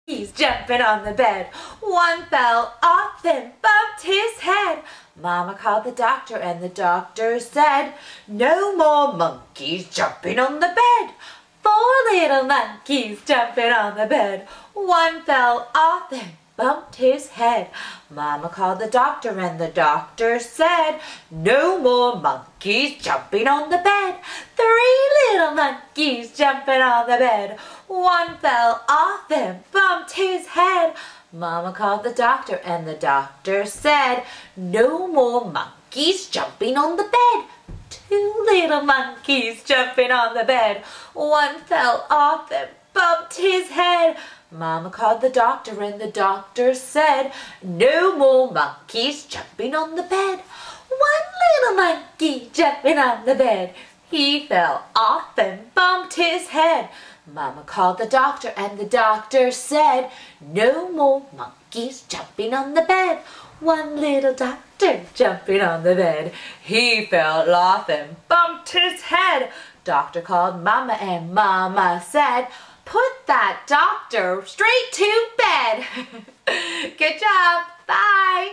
He's jumping on the bed. One fell off and bumped his head. Mama called the doctor and the doctor said, "No more monkeys jumping on the bed." 4 little monkeys jumping on the bed. One fell off and bumped his head. Mama called the doctor and the doctor said, "No more monkeys jumping on the bed." 3 little monkeys jumping on the bed. One fell off and bumped his head. Mama called the doctor and the doctor said, "No more monkeys jumping on the bed." 2 little monkeys jumping on the bed. One fell off and bumped his head. Mama called the doctor and the doctor said, "No more monkeys jumping on the bed." 1 little monkey jumping on the bed. He fell off and bumped his head. Mama called the doctor and the doctor said, "No more monkeys jumping on the bed." 1 little doctor jumping on the bed. He fell off and bumped his head. Doctor called Mama and Mama said, "Put that doctor straight to bed." Good job. Bye.